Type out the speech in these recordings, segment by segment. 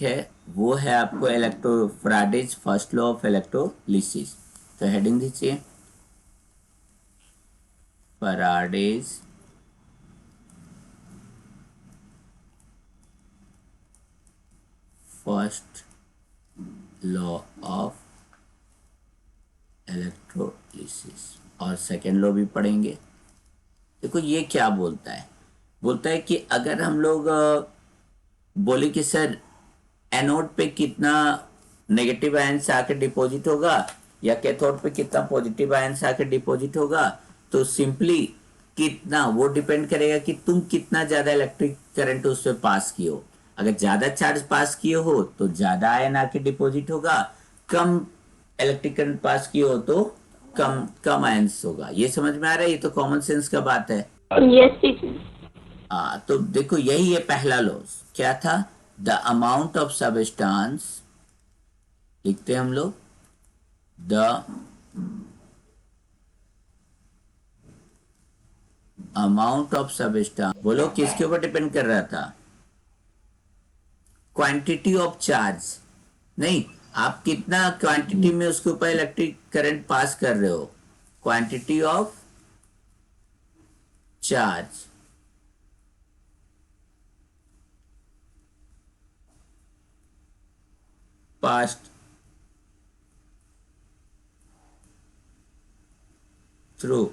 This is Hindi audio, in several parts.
है वो है आपको Faraday's first law of electrolysis. तो हेडिंग दीजिए Faraday's first law of electrolysis और सेकेंड लॉ भी पढ़ेंगे। देखो ये क्या बोलता है, बोलता है कि अगर हम लोग बोले कि सर एनोड पे कितना नेगेटिव आयन से आके डिपॉजिट होगा या कैथोड पे कितना पॉजिटिव आयन से आके डिपॉजिट होगा, तो सिंपली कितना वो डिपेंड करेगा कि तुम कितना ज्यादा इलेक्ट्रिक करंट उस पर पास किए हो। अगर ज्यादा चार्ज पास किए हो तो ज्यादा आयन आके डिपॉजिट होगा, कम इलेक्ट्रिक करंट पास किए हो तो कम कम आयंस होगा। ये समझ में आ रहा है? ये तो कॉमन सेंस का बात है। Yes teacher. तो देखो यही है पहला लॉस क्या था, द अमाउंट ऑफ सबस्टांस, लिखते हैं हम लोग द अमाउंट ऑफ सबस्टांस। बोलो किसके ऊपर डिपेंड कर रहा था? क्वांटिटी ऑफ चार्ज नहीं, आप कितना क्वांटिटी में उसके ऊपर इलेक्ट्रिक करंट पास कर रहे हो, quantity of charge passed through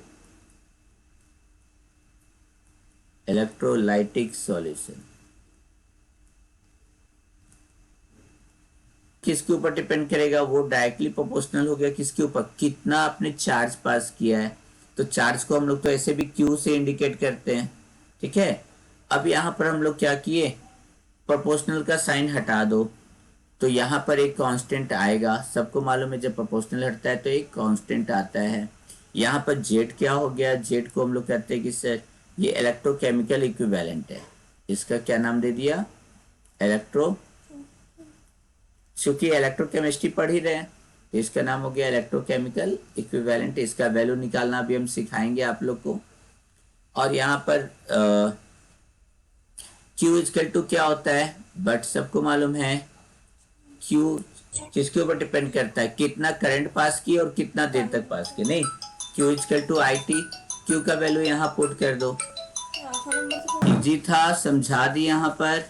electrolytic solution. किसके ऊपर डिपेंड करेगा? वो डायरेक्टली प्रोपोर्शनल हो गया किसके ऊपर, कितना आपने चार्ज पास किया है। तो चार्ज को हम लोग तो ऐसे भी क्यू से इंडिकेट करते हैं, ठीक है। अब यहाँ पर हम लोग क्या किए, प्रोपोर्शनल का साइन हटा दो, तो यहाँ पर एक कांस्टेंट आएगा। सबको मालूम है जब प्रोपोर्शनल हटता है तो एक कांस्टेंट आता है। यहाँ पर जेड क्या हो गया, जेड को हम लोग कहते हैं कि सर ये इलेक्ट्रोकेमिकल इक्विवेलेंट है। इसका क्या नाम दे दिया? इलेक्ट्रो, क्योंकि इलेक्ट्रोकेमिस्ट्री पढ़ ही रहे हैं, तो इसका नाम हो गया इलेक्ट्रोकेमिकल इक्विवेलेंट। इसका वैल्यू निकालना भी हम सिखाएंगे आप लोग को। और यहाँ पर क्यू इजकल टू क्या होता है, बट सबको मालूम है क्यू किसके ऊपर डिपेंड करता है, कितना करंट पास किया और कितना देर तक पास किया। नहीं, Q is equal to I T, Q का वैल्यू यहाँ पुट कर दो। इजी था, समझा दी यहाँ पर।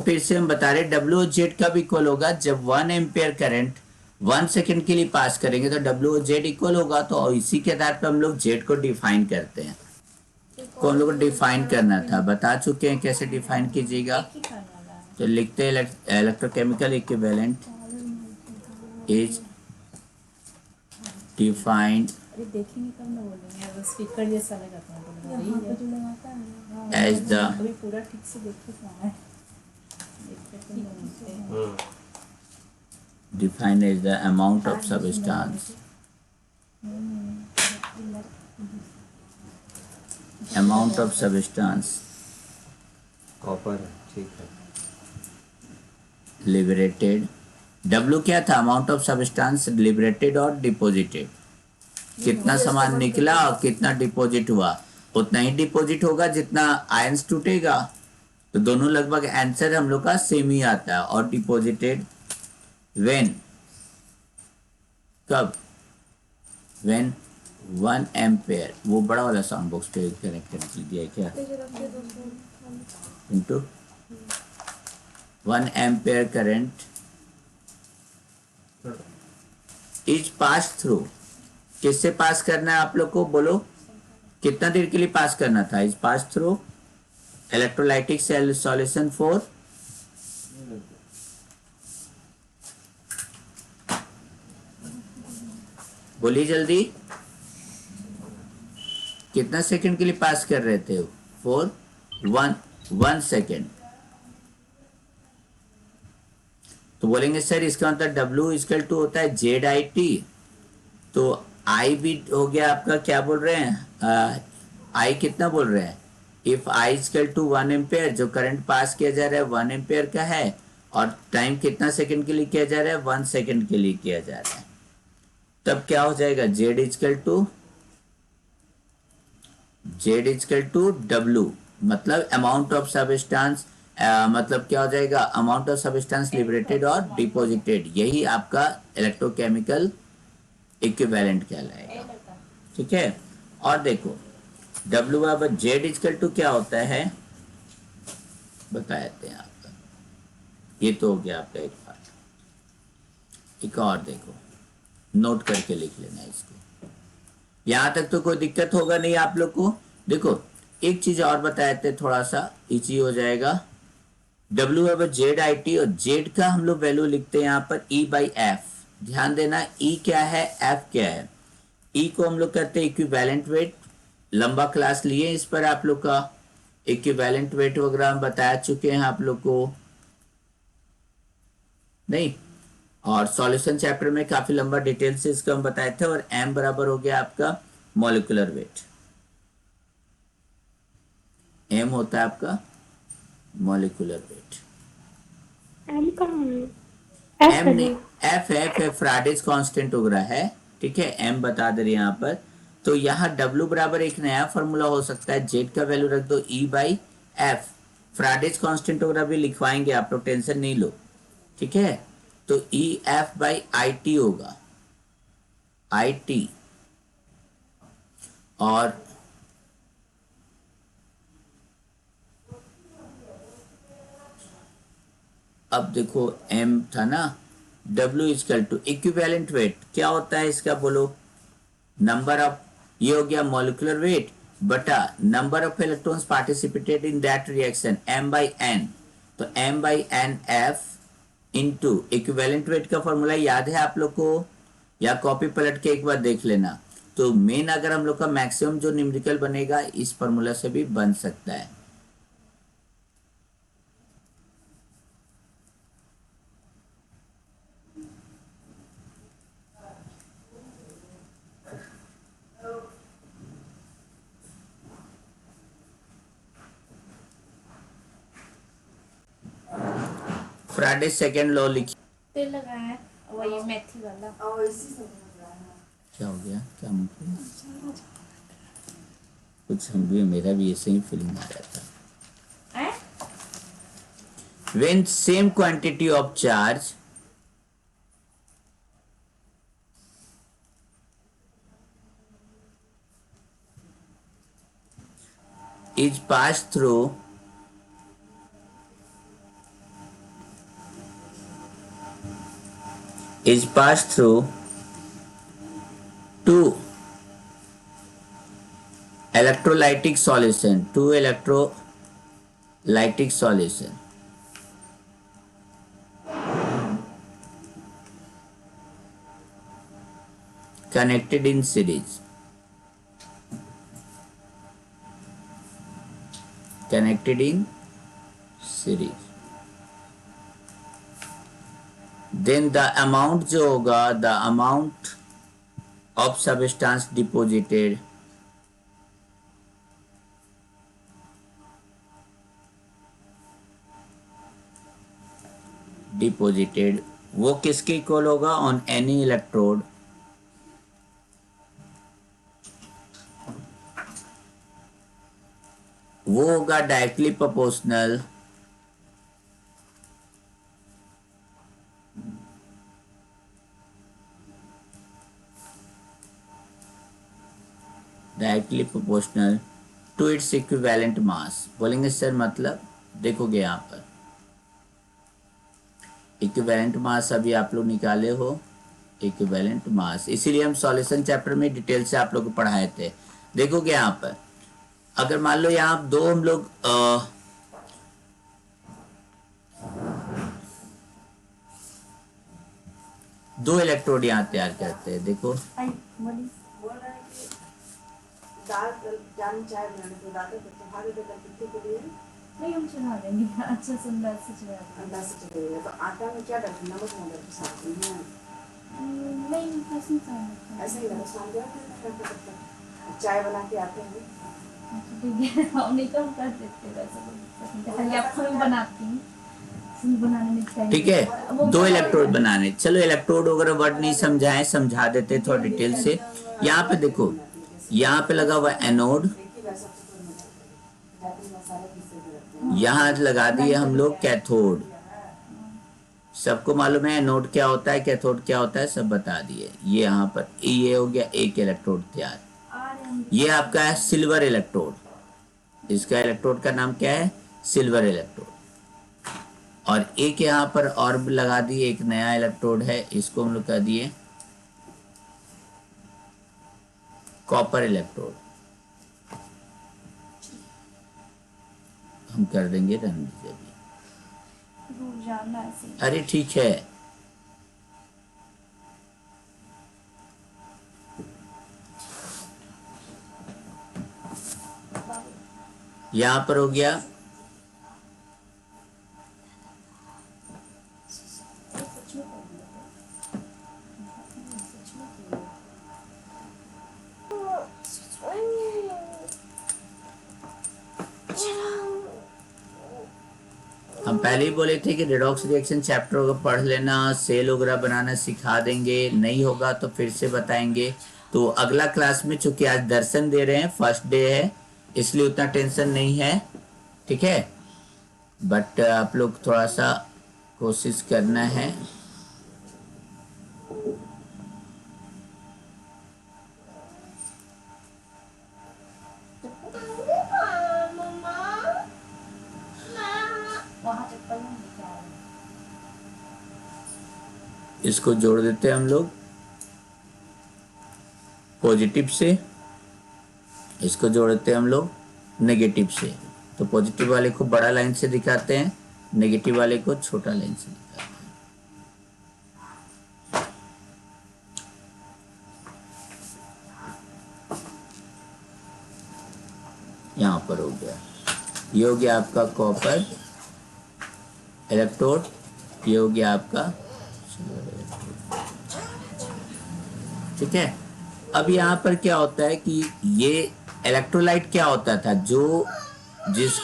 फिर से हम बता रहे डब्ल्यू जेड कब इक्वल होगा, जब 1 एम्पियर करंट 1 सेकेंड के लिए पास करेंगे तो डब्ल्यू जेड इक्वल होगा। तो इसी के आधार पर हम लोग जेड को डिफाइन करते हैं। को हम लोग को डिफाइन करना था, बता चुके हैं कैसे डिफाइन कीजिएगा। तो लिखते हैं इलेक्ट्रोकेमिकल इक्विवेलेंट इज डिफाइंड देखेंगे कब ना बोलेंगे, स्पीकर जैसा लगा था एज द अभी पूरा ठीक से देखे कहाँ है, defined as the amount of substance copper है, ठीक है। लिबरेटेड। डब्ल्यू क्या था? अमाउंट ऑफ सब्सटेंस लिबरेटेड और डिपॉजिटेड। कितना सामान निकला और कितना डिपॉजिट हुआ, उतना ही डिपॉजिट होगा जितना आयंस टूटेगा। तो दोनों लगभग आंसर हम लोग का सेम ही आता है। और डिपॉजिटेड व्हेन, कब? व्हेन 1 एम्पेयर, वो बड़ा वाला साउंड बॉक्स पे कनेक्ट करके दिया है क्या, into 1 ampere current is pass through. किससे पास करना है आप लोग को, बोलो कितना देर के लिए पास करना था? Is pass through electrolytic solution for बोलिए जल्दी, कितना सेकंड के लिए पास कर रहे थे? For 1 second. तो बोलेंगे सर इसका मतलब डब्ल्यू इजकल टू होता है जेड आई टी। तो आई भी हो गया आपका, क्या बोल रहे हैं, आई कितना बोल रहे हैं? If I is equal to 1 ampere, जो करंट पास किया जा रहा है 1 एम्पेयर का है, और टाइम कितना सेकंड के लिए किया जा रहा है? 1 सेकेंड के लिए किया जा रहा है। तब क्या हो जाएगा, जेड इजकल टू डब्ल्यू, मतलब अमाउंट ऑफ सबस्टांस मतलब क्या हो जाएगा, अमाउंट ऑफ सब्सटेंस लिबरेटेड और डिपॉजिटेड, यही आपका इलेक्ट्रोकेमिकल इक्विवेलेंट कहलाएगा। ठीक है, और देखो डब्ल्यू बराबर जेड इजकल टू क्या होता है बता देते हैं आपका। ये तो हो गया आपका एक पार्ट। एक और देखो, नोट करके लिख लेना इसको, यहां तक तो कोई दिक्कत होगा नहीं आप लोग को। देखो एक चीज और बताए थे, थोड़ा सा इजी हो जाएगा। डब्ल्यू बराबर जेड आई टी, और जेड का हम लोग वैल्यू लिखते हैं यहाँ पर ई बाई एफ। ध्यान देना ई क्या है, एफ क्या है। ई को हम लोग करते हैं इक्विवेलेंट वेट, लंबा क्लास लिए इस पर आप लोग का, इक्विवेलेंट वेट वगैरह हम बता चुके हैं आप लोग को, नहीं। और सॉल्यूशन चैप्टर में काफी लंबा डिटेल से इसको हम बताए थे। और एम बराबर हो गया आपका मॉलिक्यूलर वेट, एम होता है आपका मॉलिक्यूलर वेट। एम कहाँ है? एम नहीं, एफ है फ्राडेज कांस्टेंट वगैरह है। ठीक है, एम बता दे रहे यहाँ पर। तो यहाँ डब्ल्यू बराबर एक नया फॉर्मूला हो सकता है, जेड का वैल्यू रख दो ई बाई एफ, फ्राडेज कांस्टेंट वगैरह भी लिखवाएंगे आप लोग, टेंशन नहीं लो। ठीक है, तो E F by I T होगा, आई टी। और अब देखो m था ना, W is equal to equivalent weight क्या होता है इसका बोलो, नंबर ऑफ, ये हो गया मॉलिक्यूलर वेट बटा number of electrons participated in that reaction m by n। तो m by n f into equivalent weight का फॉर्मूला याद है आप लोग को, या कॉपी पलट के एक बार देख लेना। तो मेन अगर हम लोग का मैक्सिमम जो न्यूमेरिकल बनेगा इस फॉर्मूला से भी बन सकता है। फ्राइडे सेकेंड लॉ लिखी, तेल लगाया है वही मेथी वाला। क्या हो गया, क्या मतलब कुछ हम भी, मेरा भी ऐसे ही फीलिंग आ रहा था। When same quantity of charge is passed through two electrolytic solution, connected in series, then the amount जो होगा, the amount of substance deposited वो किसके इक्वल होगा, ऑन एनी इलेक्ट्रोड, वो होगा directly proportional to its equivalent mass. बोलेंगे सर मतलब, देखोगे यहाँ पर इक्विवेलेंट मास अभी आप लोग निकाले हो, इक्विवेलेंट मास, इसीलिए हम सॉल्यूशन चैप्टर में डिटेल से आप लोग को पढ़ाए थे। देखोगे यहाँ पर, अगर मान लो यहाँ दो हम लोग दो इलेक्ट्रोड यहाँ तैयार करते हैं, देखो नहीं हम चढ़ा देंगे, अच्छा सुंदर से चढ़ा देंगे। तो आटा में क्या डालते हैं, नमक मोदर के साथ में? नहीं ऐसे ही चाहिए। ऐसे ही नमक डाल दिया, चाय बना के आते हैं। ठीक है, हम नहीं तो हम कर देते वैसे, खाली आपको मैं बनाती हूँ बनाने में चाहिए। ठीक है, दो इलेक्ट्रोड बनाने, चलो इलेक्ट्रोड वगैरह वर्ड नहीं समझाए, समझा देते थोड़ा डिटेल से। यहाँ पे देखो, यहाँ पे लगा हुआ एनोड, यहाँ लगा दिए हम लोग कैथोड। सबको मालूम है एनोड क्या होता है, कैथोड क्या होता है, सब बता दिए। ये यहाँ पर ये हो गया एक इलेक्ट्रोड तैयार। ये आपका है सिल्वर इलेक्ट्रोड। इसका इलेक्ट्रोड का नाम क्या है, सिल्वर इलेक्ट्रोड। और एक यहाँ पर और लगा दिए, एक नया इलेक्ट्रोड है, इसको हम लोग कह दिए कॉपर इलेक्ट्रोड। हम कर देंगे रन दीजिए अभी। दूर जाना ऐसे। अरे ठीक है, यहाँ पर हो गया हम पहले ही बोले थे कि रेडॉक्स रिएक्शन चैप्टर को पढ़ लेना, सेल वगैरह बनाना सिखा देंगे, नहीं होगा तो फिर से बताएंगे। तो अगला क्लास में, चूंकि आज दर्शन दे रहे हैं, फर्स्ट डे है, इसलिए उतना टेंशन नहीं है, ठीक है। बट आप लोग थोड़ा सा कोशिश करना है। वहाँ चप्पल नहीं लेके आए। इसको जोड़ देते हैं हम लोग पॉजिटिव से, इसको जोड़ते हैं हम लोग नेगेटिव से। तो पॉजिटिव वाले को बड़ा लाइन से दिखाते हैं, नेगेटिव वाले को छोटा लाइन से दिखाते हैं। यहाँ पर हो गया, ये हो गया आपका कॉपर इलेक्ट्रोड, ये हो गया आपका सिल्वर इलेक्ट्रोड, ठीक है। अब यहाँ पर क्या होता है कि ये इलेक्ट्रोलाइट क्या होता था, जो जिस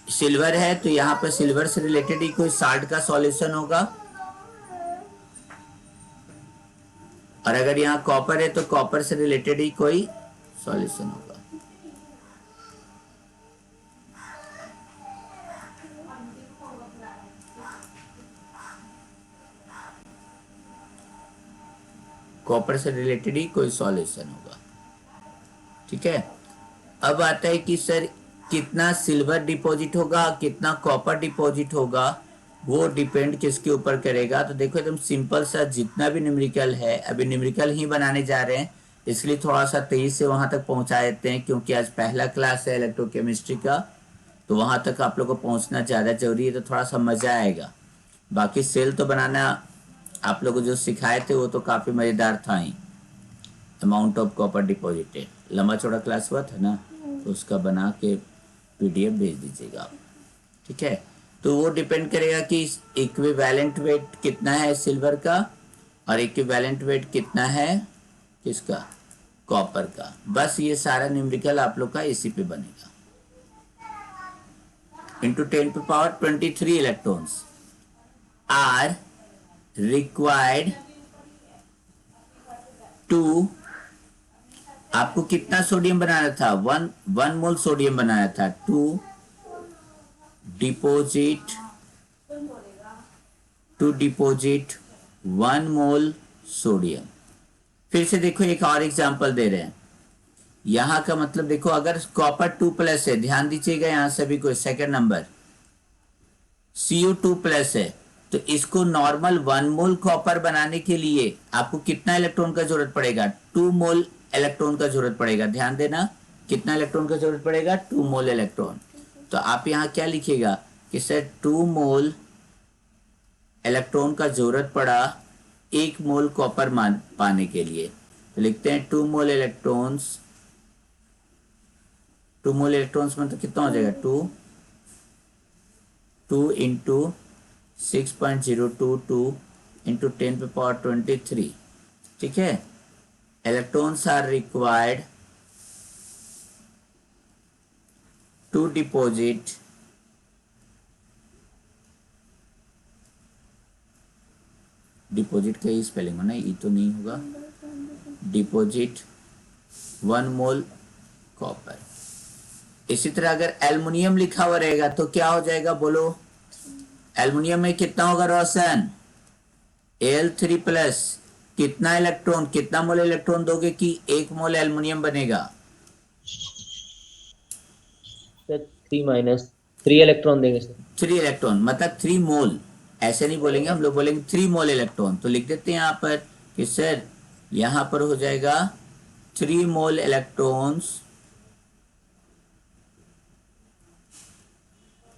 सिल्वर है तो यहाँ पर सिल्वर से रिलेटेड ही कोई साल्ट का सॉल्यूशन होगा, और अगर यहाँ कॉपर है तो कॉपर से रिलेटेड ही कोई सॉल्यूशन होगा। कॉपर से रिलेटेड ही कोई सॉल्यूशन होगा, ठीक है। अब आता है कि सर कितना सिल्वर डिपॉजिट होगा, कितना कॉपर डिपॉजिट होगा, वो डिपेंड किसके ऊपर करेगा। तो देखो एकदम सिंपल सा, जितना भी न्यूमेरिकल है, अभी न्यूमेरिकल ही बनाने जा रहे हैं, इसलिए थोड़ा सा तेजी से वहां तक पहुंचा देते हैं, क्योंकि आज पहला क्लास है इलेक्ट्रोकेमिस्ट्री का, तो वहां तक आप लोग को पहुंचना ज़्यादा जरूरी है, तो थोड़ा सा मजा आएगा। बाकी सेल तो बनाना आप लोग को जो सिखाए थे वो तो काफ़ी मज़ेदार था ही। अमाउंट ऑफ कॉपर डिपॉजिटेड लंबा चौड़ा क्लास हुआ था ना, तो उसका बना के पीडीएफ भेज दीजिएगा आप, ठीक है। तो वो डिपेंड करेगा कि इक्विवेलेंट वेट कितना है सिल्वर का, और इक्विवेलेंट वेट कितना है किसका, कॉपर का। बस ये सारा न्यूमेरिकल आप लोग का इसी पे बनेगा। Into 10⁻23 electrons are required to, आपको कितना सोडियम बनाना था, वन मोल सोडियम बनाना था, टू डिपोजिट 1 मोल सोडियम। फिर से देखो एक और एग्जांपल दे रहे हैं, यहां का मतलब देखो, अगर कॉपर 2+ है, ध्यान दीजिएगा यहाँ सभी को, सेकंड नंबर Cu2+ है, तो इसको नॉर्मल 1 मोल कॉपर बनाने के लिए आपको कितना इलेक्ट्रॉन का जरूरत पड़ेगा, 2 मोल इलेक्ट्रॉन का जरूरत पड़ेगा। ध्यान देना, कितना इलेक्ट्रॉन का जरूरत पड़ेगा, 2 मोल इलेक्ट्रॉन। तो आप यहाँ क्या लिखिएगा कि सर 2 मोल इलेक्ट्रॉन का जरूरत पड़ा 1 मोल कॉपर पाने के लिए। तो लिखते हैं 2 मोल इलेक्ट्रॉन्स, 2 मोल इलेक्ट्रॉन्स मतलब कितना हो जाएगा, 2 इंटू 6.022 इंटू 10⁻23, ठीक है। Electrons are required to deposit deposit का ही स्पेलिंग होना, ये तो नहीं होगा, डिपॉजिट 1 मोल कॉपर। इसी तरह अगर एल्युमिनियम लिखा हुआ रहेगा तो क्या हो जाएगा बोलो? एल्युमिनियम में कितना होगा रोशन? Al3+। कितना इलेक्ट्रॉन, कितना मोल इलेक्ट्रॉन दोगे कि 1 मोल एल्युमिनियम बनेगा? सर 3 इलेक्ट्रॉन देंगे सर। 3 इलेक्ट्रॉन मतलब 3 मोल। ऐसे नहीं बोलेंगे हम लोग, बोलेंगे 3 मोल इलेक्ट्रॉन। तो लिख देते हैं यहाँ पर कि सर यहाँ पर हो जाएगा 3 मोल इलेक्ट्रॉन्स,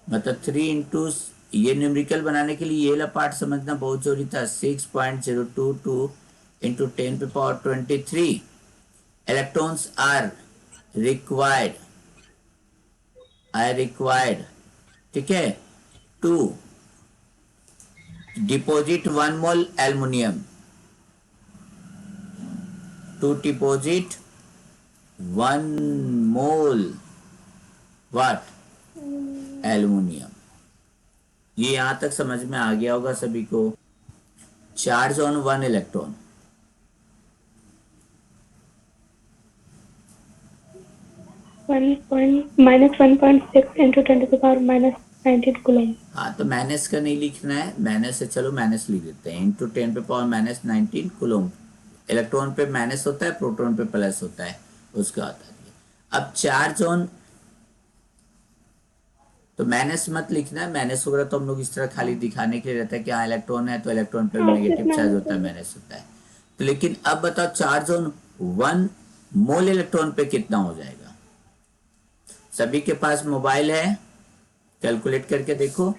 मतलब 3 इंटू, ये न्यूमेरिकल बनाने के लिए ये वाला पार्ट समझना बहुत जरूरी था। 6.022 इंटू 10⁻23 इलेक्ट्रॉन्स आर रिक्वायर्ड, ठीक है, to deposit 1 mole aluminium, to deposit 1 mole what? Aluminium. ये यहां तक समझ में आ गया होगा सभी को। Charge on 1 electron, -1.6 into 10⁻⁻19 coulomb। हाँ तो माइनस का नहीं लिखना है, माइनस से चलो माइनस लिख देते हैं, इंटू 10⁻⁻19 कुलोम्ब। इलेक्ट्रॉन पे माइनस होता है, प्रोटॉन पे प्लस होता है, उसका होता है। अब चार्ज ऑन, तो माइनस मत लिखना है, माइनस वगैरह तो हम लोग इस तरह खाली दिखाने के लिए रहता है कि हाँ इलेक्ट्रॉन है तो इलेक्ट्रॉन पे नेगेटिव चार्ज होता है, माइनस होता है। तो लेकिन अब बताओ चार्ज ऑन 1 मोल इलेक्ट्रॉन पे कितना हो जाएगा? सभी के पास मोबाइल है, कैलकुलेट करके देखो।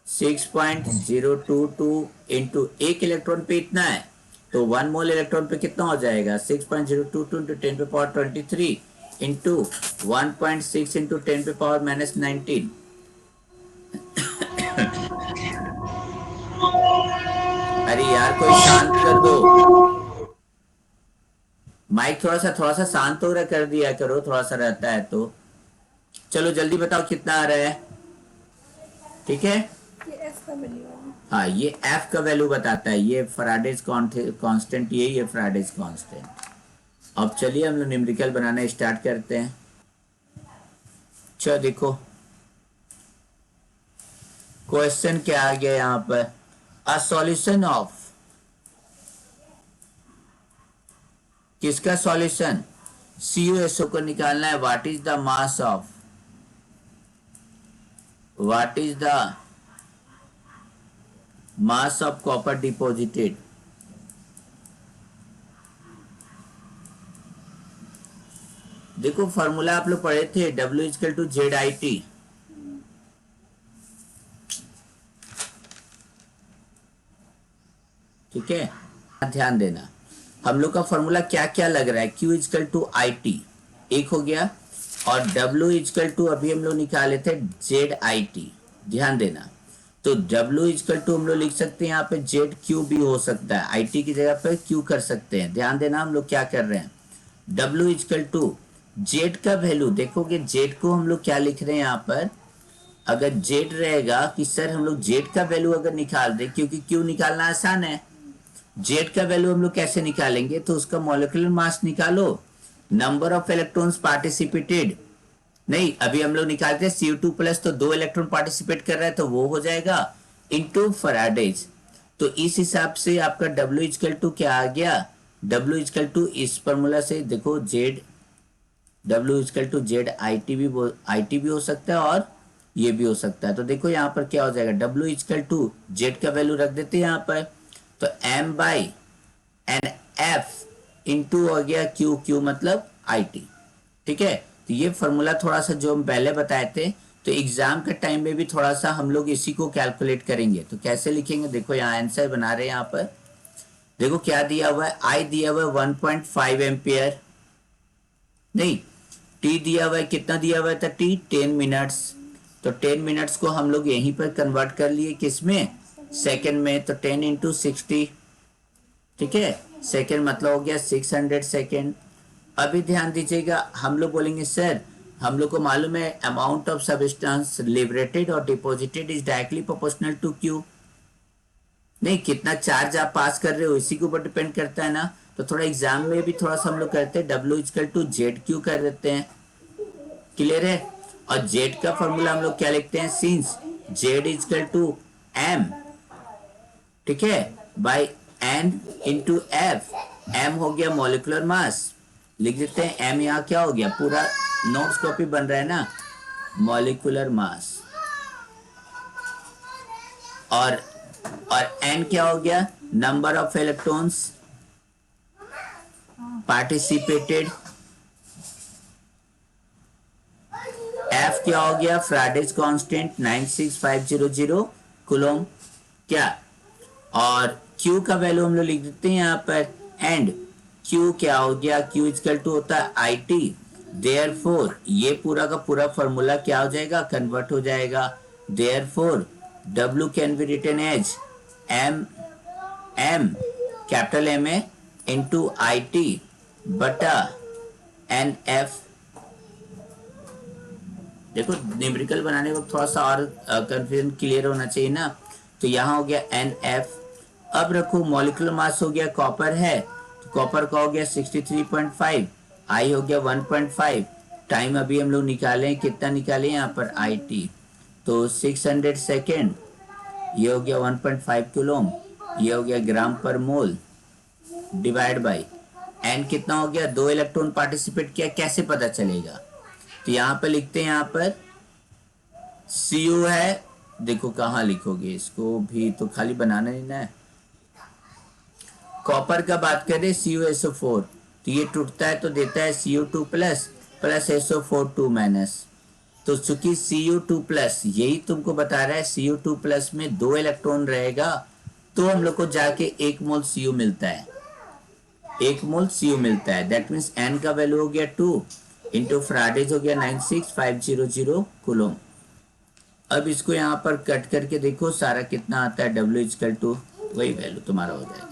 6.022 इंटू 1 इलेक्ट्रॉन पे इतना है, तो 1 मोल इलेक्ट्रॉन पे कितना हो जाएगा? 6.022 इंटू 10⁻23 इंटू 1.6 इंटू 10⁻⁻19। अरे यार कोई शांत कर दो, माइक थोड़ा सा शांत हो रहा कर दिया करो, थोड़ा सा रहता है तो। चलो जल्दी बताओ कितना आ रहा है, ठीक है? हाँ ये एफ का वैल्यू बताता है, ये फैराडेज कांस्टेंट, यही है फैराडेज कांस्टेंट। अब चलिए हम लोग न्यूमेरिकल बनाना स्टार्ट करते हैं। चलो देखो क्वेश्चन क्या आ गया यहाँ पर, अ सॉल्यूशन ऑफ, किसका सॉल्यूशन? CuSO को निकालना है। What is the mass of, what is the mass of copper deposited? देखो फॉर्मूला आप लोग पढ़े थे, W=ZIT। ठीक है, ध्यान देना हम लोग का फॉर्मूला क्या क्या लग रहा है। Q=IT एक हो गया, और W= अभी हम लोग निकाले थे ZIT, ध्यान देना। तो W= हम लोग लिख सकते हैं यहाँ पे ZQ भी हो सकता है, IT की जगह पे Q कर सकते हैं। ध्यान देना हम लोग क्या कर रहे हैं, W= Z का वैल्यू देखोगे, Z को हम लोग क्या लिख रहे हैं यहाँ पर, अगर Z रहेगा कि सर हम लोग Z का वैल्यू अगर निकाल दे, क्योंकि Q निकालना आसान है, Z का वैल्यू हम लोग कैसे निकालेंगे, तो उसका मॉलिक्यूलर मास निकालो, नंबर ऑफ इलेक्ट्रॉन्स पार्टिसिपेटेड, नहीं अभी हम लोग निकालते हैं Cu2+ तो 2 इलेक्ट्रॉन पार्टिसिपेट कर रहा है तो वो हो जाएगा इनटू फैराडेज। तो इस हिसाब से आपका W= क्या आ गया, W= इस फॉर्मूला से देखो Z, W=ZIT भी हो सकता है और ये भी हो सकता है। तो देखो यहाँ पर क्या हो जाएगा, W= Z का वैल्यू रख देते हैं यहाँ पर, तो M/NF इंटू हो गया Q मतलब IT। ठीक है, तो ये फॉर्मूला थोड़ा सा जो हम पहले बताए थे, तो एग्जाम के टाइम में भी थोड़ा सा हम लोग इसी को कैलकुलेट करेंगे। तो कैसे लिखेंगे, देखो यहाँ आंसर बना रहे हैं, यहाँ पर देखो क्या दिया हुआ है, I दिया हुआ है 1.5 एम्पियर, नहीं T दिया हुआ है, कितना दिया हुआ था T, 10 मिनट्स। तो 10 मिनट्स को हम लोग यहीं पर कन्वर्ट कर लिए किसमें, सेकंड में, तो 10 इंटू 60, ठीक है, सेकंड मतलब हो गया 600 सेकंड। अभी ध्यान दीजिएगा, हम लोग बोलेंगे सर हम लोग को मालूम है अमाउंट ऑफ सब्सटेंस लिबरेटेड और deposited is directly proportional to Q, नहीं कितना चार्ज आप पास कर रहे हो इसी के ऊपर डिपेंड करता है ना। तो थोड़ा एग्जाम में भी थोड़ा सा हम लोग करते हैं W=ZQ कर देते हैं, क्लियर है? और जेड का फॉर्मूला हम लोग क्या लिखते हैं, since Z is equal to M, ठीक है, by N into F. M हो गया मॉलिक्यूलर मास, लिख देते हैं एम, यहाँ क्या हो गया, पूरा नोट्स कॉपी बन रहा है ना, मॉलिक्यूलर मास। और एन क्या हो गया, number of electrons participated. F क्या हो गया, फ्राडेज कांस्टेंट 96500 कूलम क्या। और Q का वैल्यू हम लोग लिख देते हैं यहाँ पर, एंड Q क्या हो गया, Q इक्वल टू होता है IT। देयरफॉर ये पूरा का पूरा फॉर्मूला क्या हो जाएगा, कन्वर्ट हो जाएगा। Therefore W can be written as M capital M है इंटू IT बटा NF। देखो न्यूमेरिकल बनाने वक्त थोड़ा सा और कंफ्यूजन क्लियर होना चाहिए ना। तो यहाँ हो गया NF। अब रखो मॉलिक्यूलर मास हो गया, कॉपर है तो कॉपर का हो गया 63.5, आई हो गया 1.5। टाइम अभी हम लोग निकालें, कितना निकालें यहाँ पर IT, तो 600 सेकेंड, ये हो गया 1.5 कूलम, ये हो गया ग्राम पर मोल, डिवाइड बाई एन कितना हो गया, 2 इलेक्ट्रॉन पार्टिसिपेट किया, कैसे पता चलेगा, तो यहाँ पर लिखते हैं, यहाँ पर Cu है, देखो कहाँ लिखोगे इसको भी, तो खाली बनाना ही ना है। कॉपर का बात करें CuSO4, तो ये टूटता है तो देता है Cu2 प्लस SO4 2 माइनस। तो चूंकि Cu2 प्लस यही तुमको बता रहा है, Cu2 प्लस में 2 इलेक्ट्रॉन रहेगा, तो हम लोग को जाके 1 मोल Cu मिलता है, 1 मोल Cu मिलता है। दैट मीन्स N का वैल्यू हो गया 2 इंटू फ्राडेज हो गया 96500 कूलम। अब इसको यहाँ पर कट करके देखो सारा कितना आता है, W इक्वल टू वही वैल्यू तुम्हारा हो जाएगा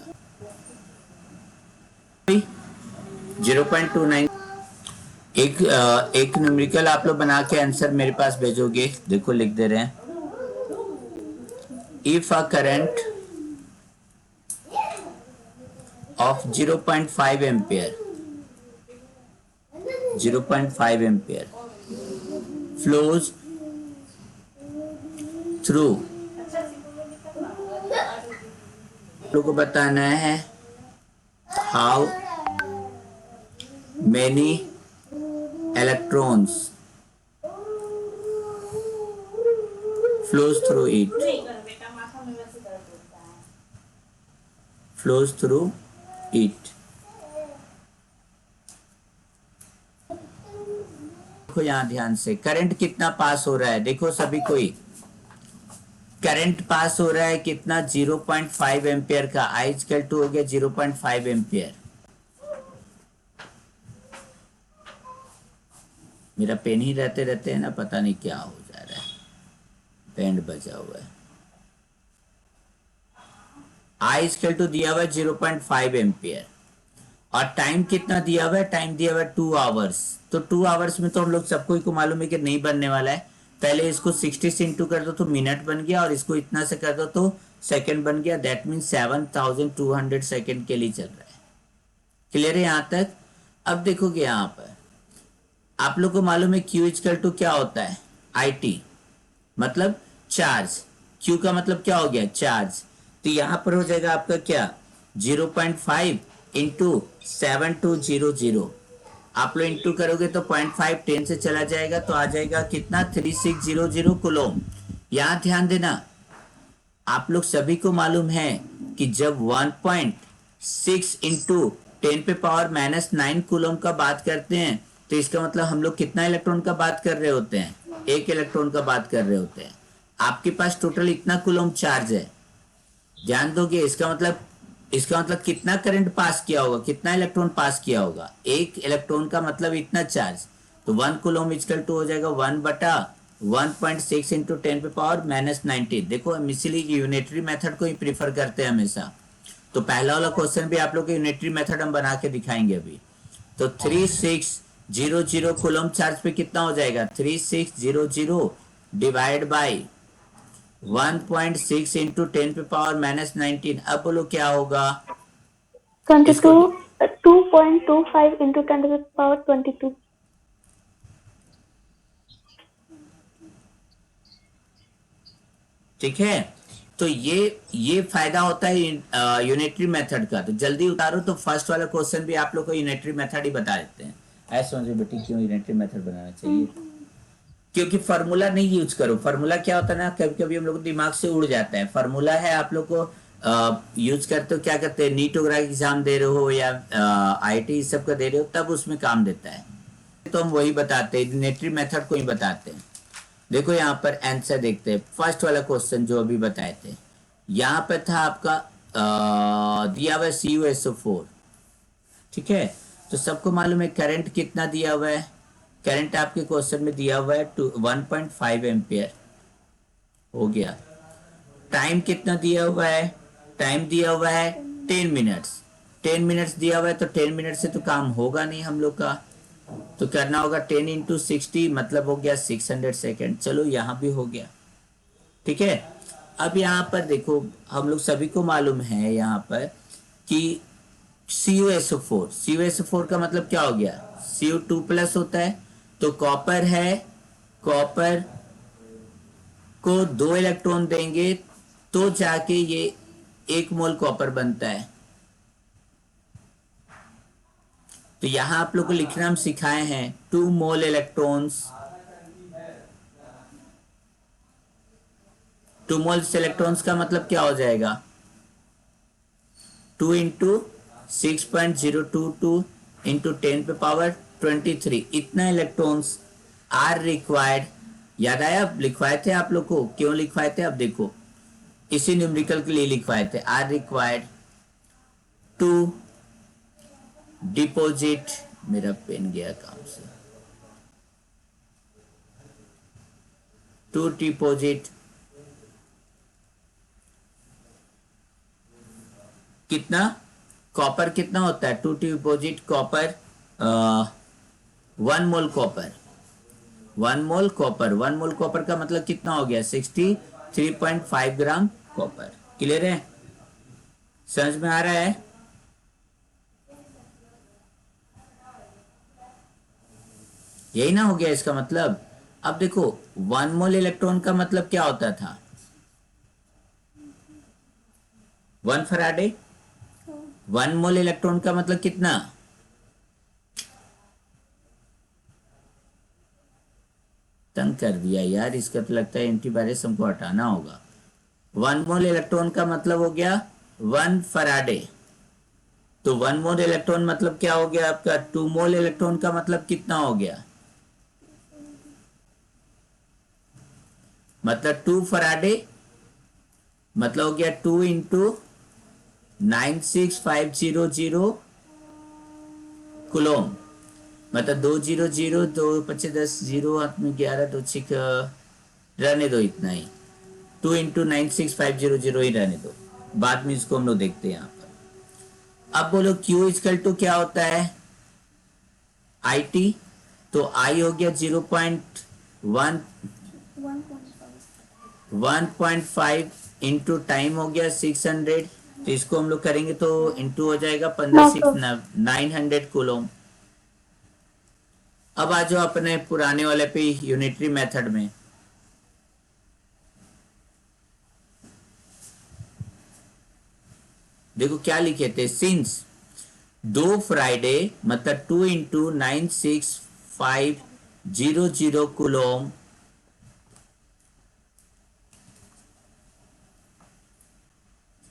0.29। एक न्यूमेरिकल आप लोग बना के आंसर मेरे पास भेजोगे, देखो लिख दे रहे हैं, if a current of 0.5 ampere 0.5 ampere flows through, लोगों को बताना है how many electrons flows through it, flows through it। देखो यहां ध्यान से, करंट कितना पास हो रहा है, देखो सभी कोई, करंट पास हो रहा है कितना, 0.5 एम्पियर का, आई इक्वल टू हो गया 0.5 एम्पियर। मेरा पेन ही रहते रहते है ना, पता नहीं क्या हो जा रहा है, बैंड बजा हुआ है। आई इक्वल टू दिया हुआ है 0.5 एम्पियर, और टाइम कितना दिया हुआ है, टाइम दिया हुआ है 2 आवर्स। तो 2 आवर्स में तो हम लोग सबको को मालूम है कि नहीं बनने वाला है, पहले इसको 60 से इंटू कर दो तो मिनट बन गया, और इसको इतना से कर दो तो सेकंड बन गया। दैट मीन 7200 सेकंड के लिए चल रहा है। क्लियर है यहाँ तक? अब देखोगे यहाँ पर आप लोग को मालूम है Q इक्वल टू क्या होता है, IT मतलब चार्ज, Q का मतलब क्या हो गया, चार्ज। तो यहाँ पर हो जाएगा आपका क्या, 0.5 इंटू 7200, आप लोग इंटू करोगे तो 0.5 10 से चला जाएगा, तो आ जाएगा कितना, 3600 कूलम। यहाँ ध्यान देना, आप लोग सभी को मालूम है कि जब 1.6 इंटू 10 पे पावर -9 कूलम का बात करते हैं, तो इसका मतलब हम लोग कितना इलेक्ट्रॉन का बात कर रहे होते हैं, 1 इलेक्ट्रॉन का बात कर रहे होते हैं। आपके पास टोटल इतना कूलम चार्ज है, ध्यान दोगे, इसका मतलब कितना करंट पास किया होगा, कितना इलेक्ट्रॉन पास किया होगा, 1 इलेक्ट्रॉन का मतलब इतना चार्ज। तो 1 कूलम इक्वल टू हो जाएगा 1/1.6 इंटू 10 पे पावर -19। देखो हम इसीलिए यूनिटरी मेथड को ही प्रीफर करते हैं हमेशा। तो पहला वाला क्वेश्चन भी आप लोग के यूनिटरी मेथड हम बना के दिखाएंगे अभी। तो 3600 कूलम चार्ज पे कितना हो जाएगा, 3600 डिवाइड बाई 1.6 इंटू 10 पे पावर -19। अब बोलो क्या होगा, 2.25 into 10 to the power 22. ठीक है, तो ये फायदा होता है यूनिटरी मेथड का। तो जल्दी उतारो, तो फर्स्ट वाला क्वेश्चन भी आप लोग को यूनिटरी मेथड ही बता देते हैं। ऐसे समझो बेटी, क्यों यूनिटरी मेथड बनाना चाहिए? क्योंकि फार्मूला नहीं यूज करो। फार्मूला क्या होता है ना, कभी कभी हम लोग दिमाग से उड़ जाता है। फार्मूला है, आप लोग को यूज करते हो, क्या करते हैं, नीट वगैरह एग्जाम दे रहे हो या आईटी सब का दे रहे हो, तब उसमें काम देता है। तो हम वही बताते हैं, यूनिटरी मेथड को ही बताते हैं। देखो यहाँ पर आंसर देखते हैं, फर्स्ट वाला क्वेश्चन जो अभी बताए थे। यहाँ पर था आपका दिया हुआ है CuSO4, ठीक है। तो सबको मालूम है करंट कितना दिया हुआ है। करंट आपके क्वेश्चन में दिया हुआ है 1.5 एम्पियर, हो गया। टाइम कितना दिया हुआ है? टाइम दिया हुआ है 10 मिनट्स। 10 मिनट्स दिया हुआ है, तो 10 मिनट से तो काम होगा नहीं हम लोग का, तो करना होगा 10 इंटू 60, मतलब हो गया 600 सेकेंड। चलो यहाँ भी हो गया, ठीक है। अब यहाँ पर देखो, हम लोग सभी को मालूम है यहाँ पर कि CuSO4 का मतलब क्या हो गया, Cu2 प्लस होता है। तो कॉपर है, कॉपर को 2 इलेक्ट्रॉन देंगे तो जाके ये 1 मोल कॉपर बनता है। तो यहां आप लोग को लिखना हम सिखाए हैं 2 मोल इलेक्ट्रॉन्स। 2 मोल्स इलेक्ट्रॉन्स का मतलब क्या हो जाएगा, 2 इंटू 6.022 इंटू 10 पे पावर 23, इतना इलेक्ट्रॉन्स आर रिक्वायर्ड। याद आया, अब लिखवाए थे आप लोग को, क्यों लिखवाए थे? अब देखो, इसी न्यूमेरिकल के लिए लिखवाए थे। आर रिक्वायर्ड टू डिपोजिट, मेरा पेन गया काम से, टू डिपोजिट कितना, कॉपर कितना होता है, to deposit copper 1 mole copper. 1 mole copper, 1 mole copper का मतलब कितना हो गया, 63.5 ग्राम कॉपर। क्लियर है, समझ में आ रहा है? यही ना हो गया इसका मतलब। अब देखो 1 मोल इलेक्ट्रॉन का मतलब क्या होता था, 1 फराडे। 1 मोल इलेक्ट्रॉन का मतलब कितना, तंग कर दिया यार, इसका तो लगता है एंटीवायरस हमको हटाना होगा। 1 मोल इलेक्ट्रॉन का मतलब हो गया 1 फराडे। तो 1 मोल इलेक्ट्रॉन मतलब क्या हो गया आपका, 2 मोल इलेक्ट्रॉन का मतलब कितना हो गया, मतलब 2 फराडे, मतलब हो गया 2 इंटू 96500 कुलोम, मतलब 200, 2 5 10 0 हाथ में 11 2 6 रहने दो, इतना ही। 2 इंटू 96500 ही रहने दो, बाद में इसको हम लोग देखते हैं यहाँ पर। अब बोलो Q इक्वल टू क्या होता है, IT। तो I हो गया 0.1 1.5 इंटू टाइम हो गया 600। तो इसको हम लोग करेंगे तो इंटू हो जाएगा 15 6 900 कूलोम। अब आ जाओ अपने पुराने वाले पे, यूनिटरी मेथड में। देखो क्या लिखे थे, सिंस 2 फ्राइडे मतलब 2 इंटू 96500 कूलोम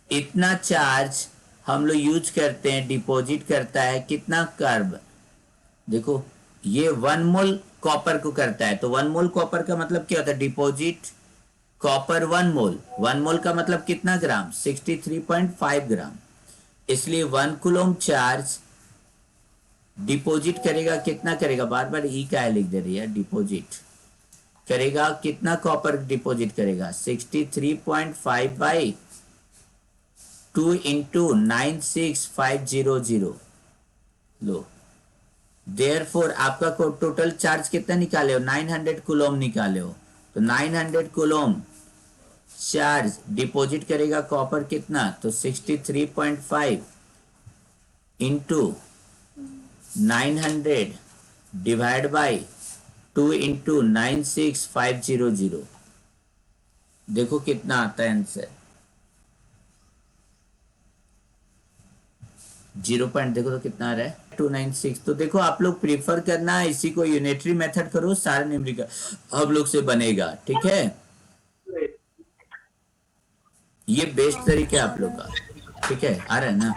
इतना चार्ज हम लोग यूज करते हैं, डिपॉजिट करता है कितना कार्ब। देखो ये 1 मोल कॉपर को करता है, तो 1 मोल कॉपर का मतलब क्या होता है, डिपॉजिट कॉपर 1 मोल। 1 मोल का मतलब कितना ग्राम, 63.5 ग्राम। इसलिए 1 कूलम चार्ज डिपॉजिट करेगा, कितना करेगा, बार बार ई का लिख दे रही है, डिपॉजिट करेगा कितना कॉपर डिपॉजिट करेगा, 63.5 बाई 2 इंटू 96500। लो, देयरफॉर आपका टोटल चार्ज कितना निकाले हो, 900 कूलम निकाले हो। तो 900 कूलम चार्ज डिपॉजिट करेगा कॉपर कितना, तो 63.5 इंटू 900 डिवाइड बाई 2 इंटू 96500। देखो कितना आता है आंसर। 0 देखो तो कितना आ रहा है 296। तो देखो आप लोग प्रीफर करना इसी को, यूनिटरी मेथड करो, सारा न्यूमेरिकल हम लोग से बनेगा, ठीक है। ये बेस्ट तरीका है आप लोग का, ठीक है, आ रहा है ना।